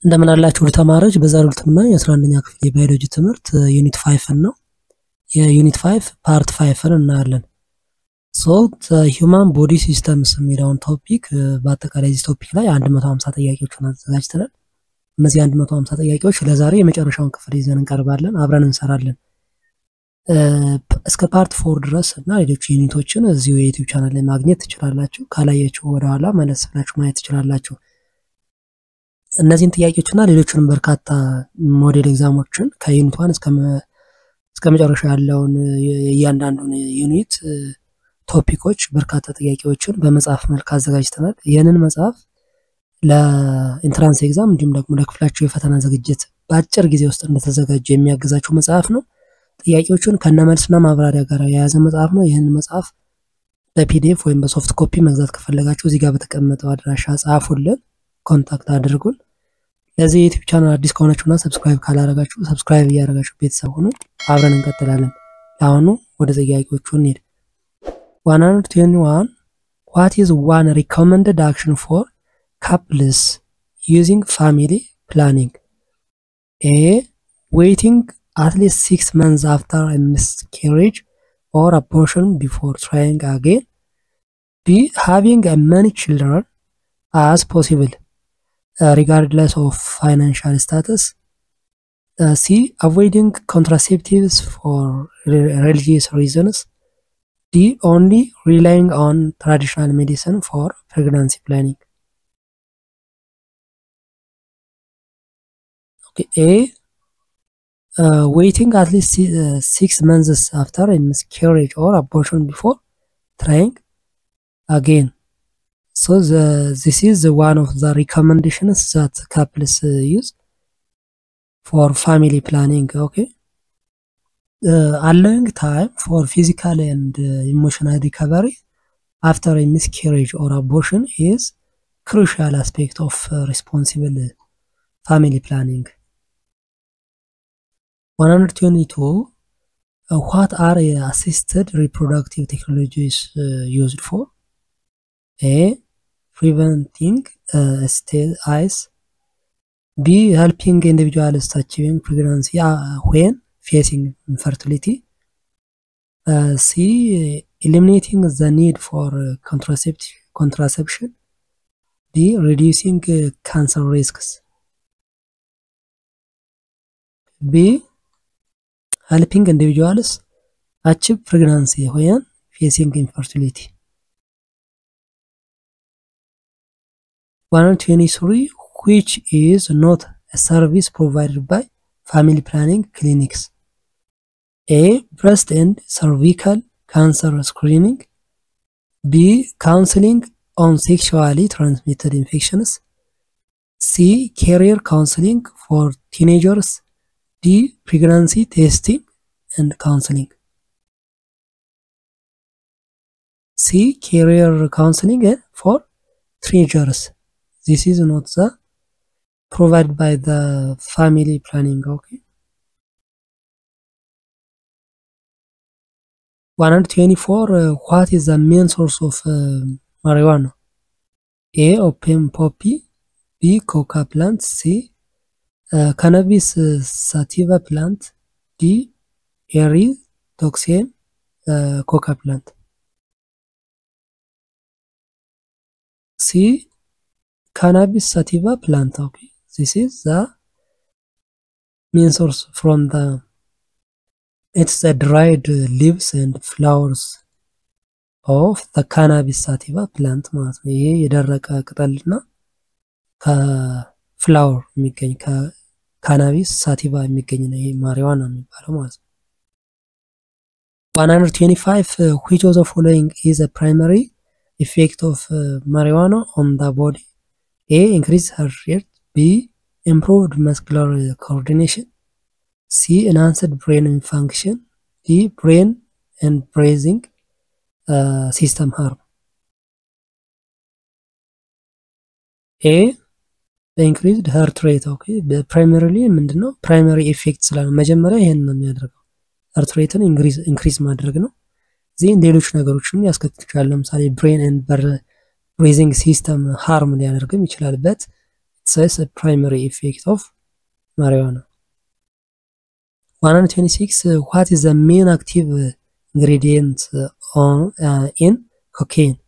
እንደምን አላችሁ ተማሪዎች በዛሬው ትምህርትና የ11ኛ ክፍል የባዮሎጂ ትምህርት ዩኒት 5 ነው የዩኒት 5 ፓርት 5 እናያለን ሶ ሂዩማን ቦዲ ሲስተምስ የሚለውን ቶፒክ በአጠቃላይ እዚህ ቶፒክ ላይ 150 ጥያቄዎችን አዘጋጅተናል እነዚህ 150 ጥያቄዎች ለዛሬ የመጨረሻውን ክፍል ይዘን እንቀርባለን አብረን እንሰራለን እስከ ፓርት 4 ድረስ እና ሌሎች ዩኒቶችን እዚሁ የዩቲዩብ ቻናል ላይ ማግኘት ትችላላችሁ ካላያችሁ ወደ ኋላ መለስ ብላችሁ ማየት ትችላላችሁ እነዚህን ጥያቄዎችና ሌሎችንም በርካታ ሞዴል ኤግዛሞችን ከዩኒት 1 እስከ መጨረሻ ያለውን እያንዳንዱን ዩኒት ቶፒኮች በርካታ ጥያቄዎችን በመጽሐፍ መልክ አዘጋጅተናል ይሄንን መጽሐፍ ለኢንትራንስ ኤግዛም እንዲሁም ደግሞ ለክፍላችሁ የፈተና ዝግጅት በአጭር ጊዜ ውስጥ እንደተዘጋጀ የሚያግዛችሁ መጽሐፍ ነው ጥያቄዎችን ከነመልስና ማብራሪያ ጋር የያዘ መጽሐፍ ነው ይሄንን መጽሐፍ በፒዲኤፍ ወይም በሶፍት ኮፒ መግዛት ከፈለጋችሁ እዚህ ጋር በተቀመጠው አድራሻ ጻፉልን ኮንታክት አድርጉን ለዚህ ዩቲዩብ ቻናል አዲስ ከሆናችሁና ሰብስክራይብ ካላደረጋችሁ ሰብስክራይብ ያደርጋችሁ ቤተሰብ ሁኑ አብረን እንቀጥላለን አሁን ወደ ጥያቄዎቹ እንሂድ 121 What is one recommended action for couples using family planning? A. Waiting at least 6 months after a miscarriage or abortion before trying again. B. Having as many children as possible, regardless of financial status. C. Avoiding contraceptives for religious reasons. D. Only relying on traditional medicine for pregnancy planning. Okay, A. Waiting at least 6 months after a miscarriage or abortion before trying again. So this is one of the recommendations that couples use for family planning, okay? Allowing time for physical and emotional recovery after a miscarriage or abortion is crucial aspect of responsible family planning. 122 What are assisted reproductive technologies used for? A. Preventing STIs. B. Helping individuals achieving pregnancy when facing infertility. C. Eliminating the need for contraception. D. Reducing cancer risks. B. Helping individuals achieve pregnancy when facing infertility. 123 Which is not a service provided by family planning clinics? A. Breast and cervical cancer screening. B. Counseling on sexually transmitted infections. C. Career counseling for teenagers. D. Pregnancy testing and counseling. C. Career counseling for teenagers. This is not the provided by the family planning, okay? 124 What is the main source of marijuana? A. Opium poppy. B. Coca plant. C. Cannabis sativa plant. D. Erythrocin coca plant. C. Cannabis sativa plant, okay? This is the main source from it's the dried leaves and flowers of the cannabis sativa plant ማለት ነው ይሄ የደረቀ ቅጠልና ከፍላወር የሚገኝ ከካናቢስ ሳቲቫ የሚገኝ ነው ይሄ ማሪዋና የሚባለው ማለት ነው 125 Which of the following is a primary effect of marijuana on the body? A. Increased heart rate. B. Improved muscular coordination. C. Enhanced brain function. D. Brain and breathing system harm. A. Increased heart rate, okay? Primarily ምንድነው primary effect ስላለ መጀመሪያ ይሄን ነው የሚያደርገው heart rate increase ማድረግ ነው ዜን ሌሎች ነገሮችን ያስከትል ይችላል ለምሳሌ brain and breathing system harm ሊያደርግም ይችላል but says a primary effect of marijuana. 126. What is the main active ingredient in cocaine?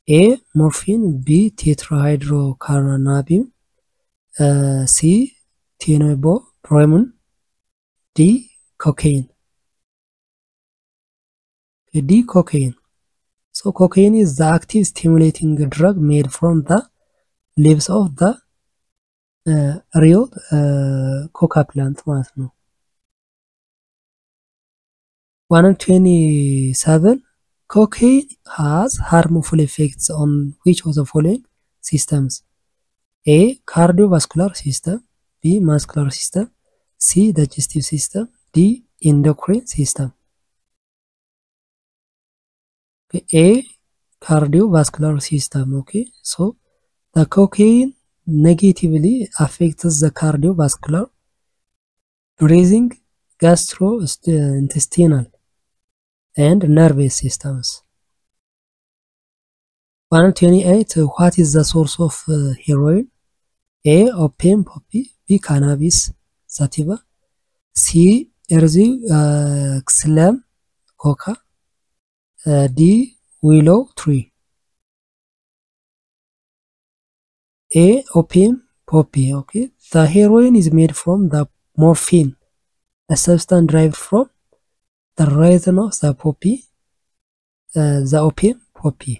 A. Morphine. B. Tetrahydrocannabinol. C. Theobromine. D. Cocaine. D. Cocaine. So cocaine is the active stimulating drug made from the leaves of the real coca plant ማለት ነው። 127. Cocaine has harmful effects on which of the following systems? A. Cardiovascular system. B. Muscular system. C. Digestive system. D. Endocrine system. Okay. A. Cardiovascular system. Okay, so the cocaine negatively affects the cardiovascular, breathing, gastrointestinal, and nervous systems. 128. What is the source of heroin? A. Opium poppy. B. Cannabis sativa. C. Xylem coca. D. Willow tree. A. Opium poppy. Okay, the heroin is made from the morphine, a substance derived from the resin of the poppy, the opium poppy.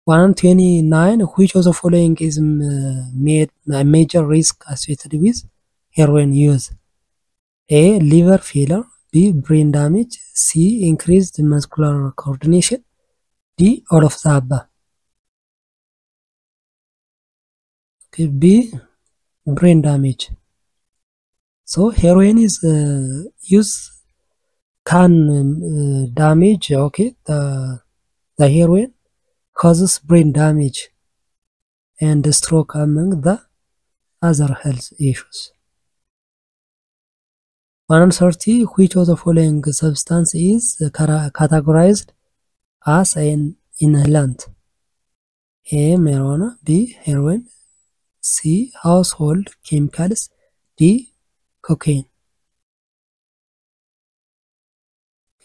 129. Which of the following is made a major risk associated with heroin use? A. Liver failure. B. Brain damage. C. Increased muscular coordination. D. All of the above. Okay, B. Brain damage. So heroin is use can damage, okay, the heroin causes brain damage and stroke among the other health issues. 130. Which of the following substance is categorized as an inhalant? A. Marijuana. B. Heroin. C. Household chemicals. D. Cocaine.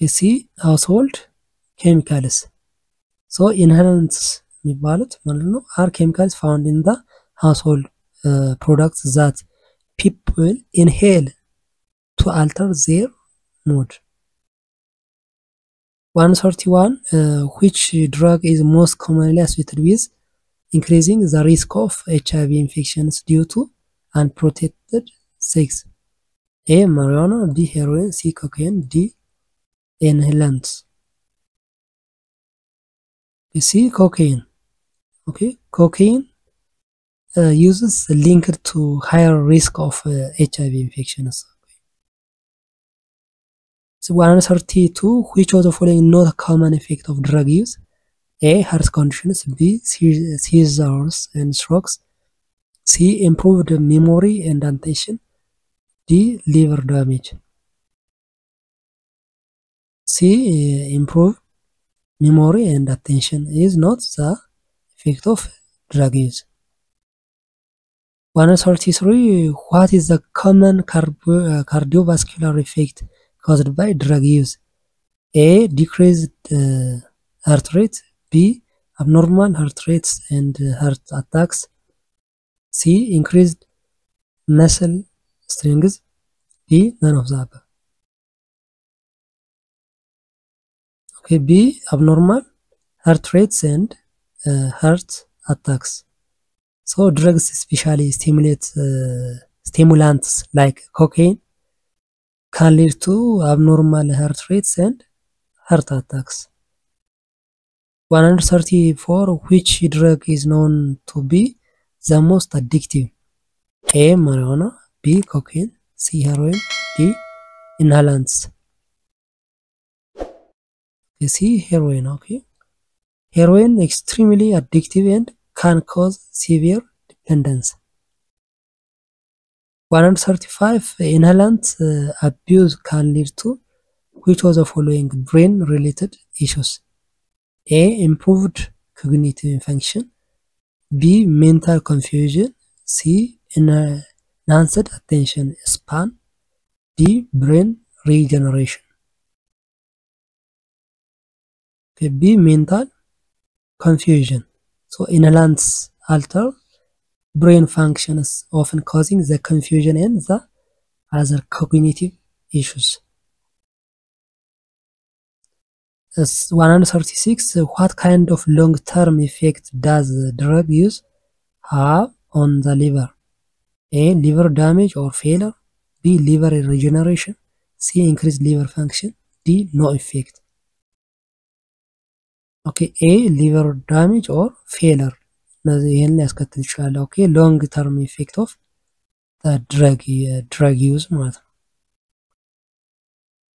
C. Household chemicals. So inhalants የሚባሉት ማለት ነው are chemicals found in the household products that people inhale to alter their mood. 131. Which drug is most commonly associated with increasing the risk of HIV infections due to unprotected sex? A. Marijuana. B. Heroin. C. Cocaine. D. Inhalants. C. Cocaine. Okay, cocaine uses linked to higher risk of HIV infections. So 132. Which of the following not a common effect of drug use? A. Heart conditions. B. Seizures and strokes. C. Improved memory and attention. D. Liver damage. C. Improved memory and attention is not the effect of drug use. 133. What is the common cardiovascular effect caused by drug use? A. Decreased heart rate. B. Abnormal heart rates and heart attacks. C. Increased muscle strength. D. None of the above. Okay, B. Abnormal heart rates and heart attacks. So drugs, especially stimulants like cocaine, can lead to abnormal heart rates and heart attacks. 134. Which drug is known to be the most addictive? A. Marijuana. B. Cocaine. C. Heroin. D. Inhalants. C. Heroin. Okay, heroin extremely addictive and can cause severe dependence. 135. Inhalant abuse can lead to which of the following brain related issues? A. Improved cognitive function. B. Mental confusion. C. Enhanced attention span. D. Brain regeneration. Okay, B. Mental confusion. So enhance alter brain functions, often causing the confusion and the other cognitive issues. 136. What kind of long-term effect does drug use have on the liver? A. Liver damage or failure. B. Liver regeneration. C. Increased liver function. D. No effect. Okay, A. Liver damage or failure. ይህን ሊያስከትል ይችላል። ኦኬ ሎንግ ተርም ኢፌክት ኦፍ ድረግ ዩዝ ማለት ነው።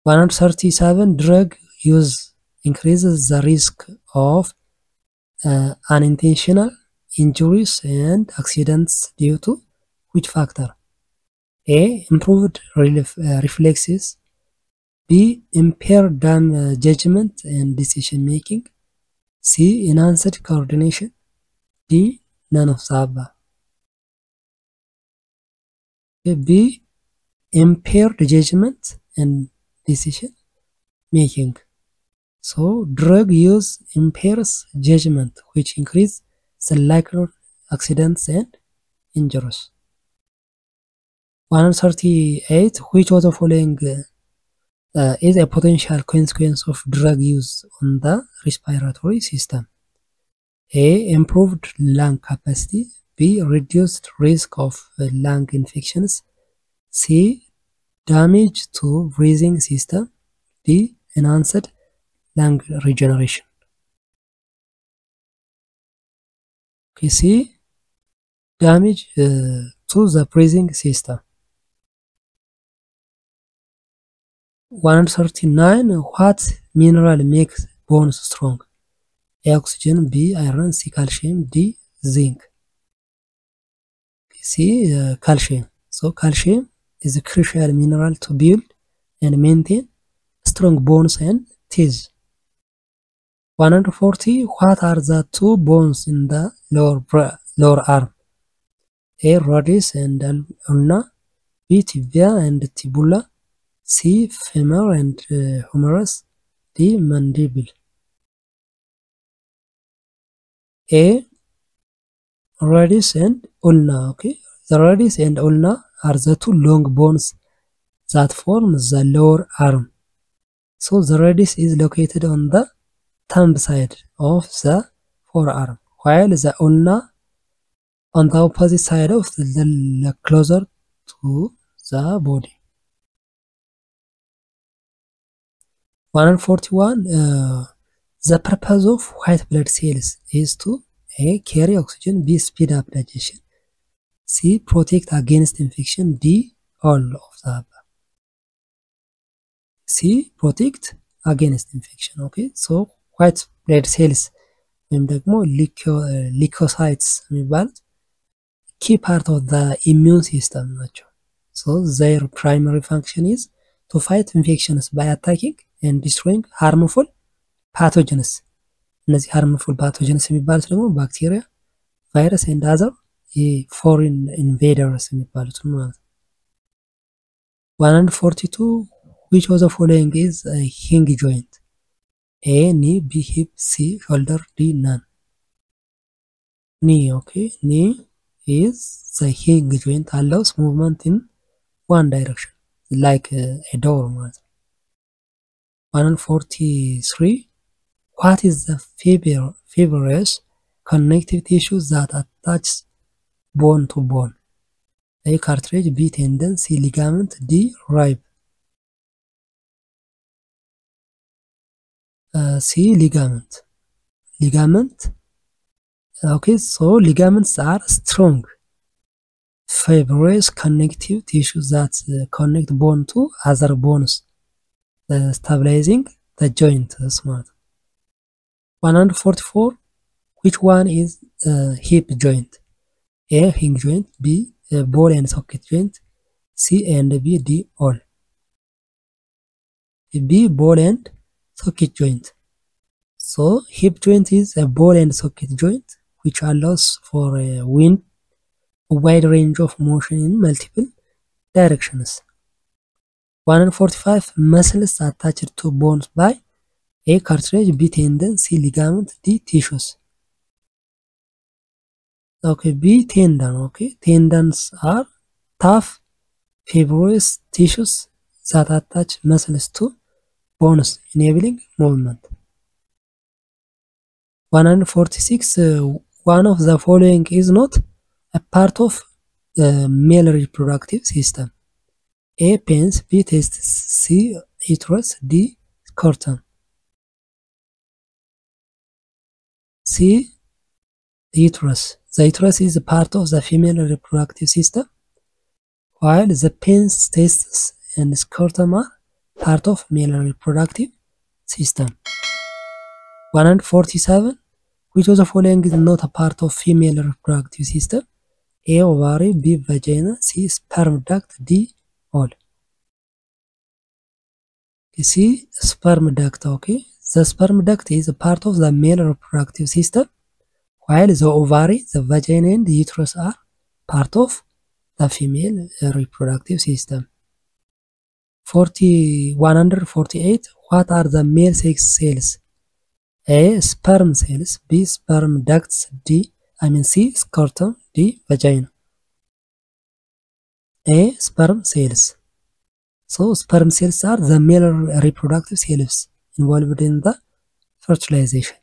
137 drug use increases the risk of unintentional injuries and accidents due to which factor? A. Improved reflexes. B. Impaired judgment and decision making. C. Enhanced coordination. D. None of the above. B. Impaired judgment and decision making. So drug use impairs judgment, which increase the likelihood of accidents and injuries. 138. Which of the following is a potential consequence of drug use on the respiratory system? A. Improved lung capacity. B. Reduced risk of lung infections. C. Damage to breathing system. D. Enhanced lung regeneration. Okay, C. Damage to the breathing system. 139. What mineral makes bones strong? A. Oxygen. B. Iron. C. Calcium. D. Zinc. C. Calcium. So calcium is a crucial mineral to build and maintain strong bones and teeth. 140. What are the two bones in the lower arm? A. Radius and ulna. B. Tibia and tibula. C. Femur and humerus. D. Mandible. A. Radius and ulna. Okay, the radius and ulna are the two long bones that form the lower arm. So the radius is located on the thumb side of the forearm, while the ulna on the opposite side of the closer to the body. 141. The purpose of white blood cells is to A. Carry oxygen. B. Speed up digestion. C. Protect against infection. D. All of the above. C. Protect against infection. Okay, so white blood cells ወይም ደግሞ ሊኮሳይትስ የሚባሉት key part of the immune system ናቸው። So their primary function is to fight infections by attacking and destroying harmful pathogens. እነዚህ harmful pathogens የሚባሉት ደግሞ ባክቴሪያ፣ ቫይረስ and other foreign invaders የሚባሉት ማለት ነው። 142. Which of the following is a hinge joint? A. Knee. B. Hip. C. Shoulder. D. None. Knee. Okay, knee is the hinge joint, allows movement in one direction like a door ማለት ነው። 143. What is the fibrous connective tissue that attaches bone to bone? A. Cartilage. B. Tendon. C. Ligament. D. rib. C. Ligament. Okay, so ligaments are strong fibrous connective tissues that connect bone to other bones, stabilizing the joint. Smart. 144. Which one is hip joint? A. Hinge joint. B. Ball and socket joint. C and B. D. All. B. Ball and socket joint. So hip joint is a ball and socket joint, which allows for a wide range of motion in multiple directions. 145 muscles attached to bones by A. cartilage, B. tendon, C. ligament, D. tissues. Okay, B. tendon. Okay, tendons are tough fibrous tissues that attach muscles to bones, enabling movement. 146 one of the following is not a part of male reproductive system. A. penis, B. testes, C. uterus, D. scrotum. C. uterus. The uterus is a part of the female reproductive system, while the penis, testes, and scrotum are part of male reproductive system. 147 which of the following is not a part of female reproductive system? A. ovary, B. vagina, C. sperm duct, D. all. C. sperm duct. Okay, the sperm duct is a part of the male reproductive system, while the ovary, the vagina, and the uterus are part of the female reproductive system. 148 what are the male sex cells? A. sperm cells, B. sperm ducts, C. scrotum, D. vagina. A. sperm cells. So sperm cells are the male reproductive cells involved in the fertilization.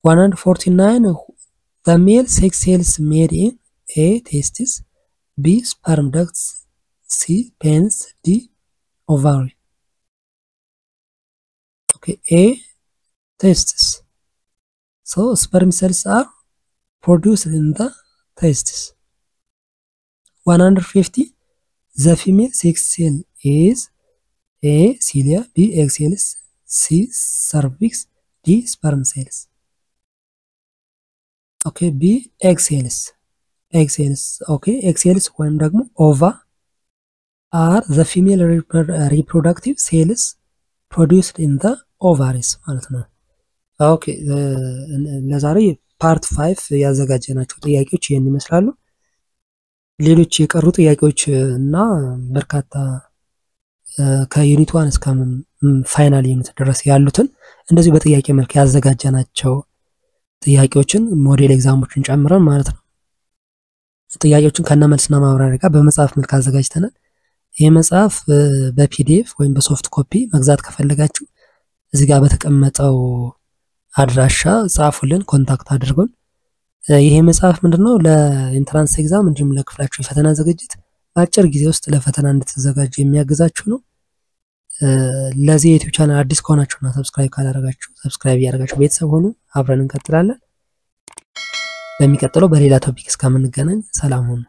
149 the male sex cells made in A. testes, B. sperm ducts, C. penis, D. ovary. Okay, A. testes. So sperm cells are produced in the testes. 150 the female sex cell is A. cilia, B. egg cells, C. cervix, D. sperm cells. Okay, B. egg cells. egg cells. Okay, egg cells ወይም ደግሞ ova are the female reproductive cells produced in the ovaries ማለት ነው። ኦኬ ለዛሬ ፓርት 5 ያዘጋጀናቸው ጥያቄዎች ይሄን ይመስላሉ። ሌሎች የቀሩ ጥያቄዎች እና በርካታ ከዩኒት 1 እስከ ፋይናል ዩኒት ድረስ ያሉትን እንደዚህ በጥያቄ መልክ ያዘጋጀናቸው ጥያቄዎችን ሞዴል ኤግዛሞችን ጨምረን ማለት ነው ጥያቄዎችን ከነመልስና ማብራሪያ ጋር በመጽሐፍ መልክ አዘጋጅተናል። ይሄ መጽሐፍ በፒዲኤፍ ወይም በሶፍት ኮፒ መግዛት ከፈለጋችሁ እዚህ ጋር በተቀመጠው አድራሻ ጻፉልን፣ ኮንታክት አድርጉን። ይሄ መጽሐፍ ምንድነው ለኢንትራንስ ኤግዛም እንዲሁም ለክፍላችሁ የፈተና ዝግጅት በአጭር ጊዜ ውስጥ ለፈተና እንድትዘጋጁ የሚያግዛችሁ ነው። ለዚህ ዩቲዩብ ቻናል አዲስ ከሆናችሁና ሰብስክራይብ ካላደረጋችሁ ሰብስክራይብ ያደርጋችሁ ቤተሰብ ሆኑ። አብረን እንቀጥላለን። በሚቀጥለው በሌላ ቶፒክ እስከምንገናኝ ሰላም ሁኑ።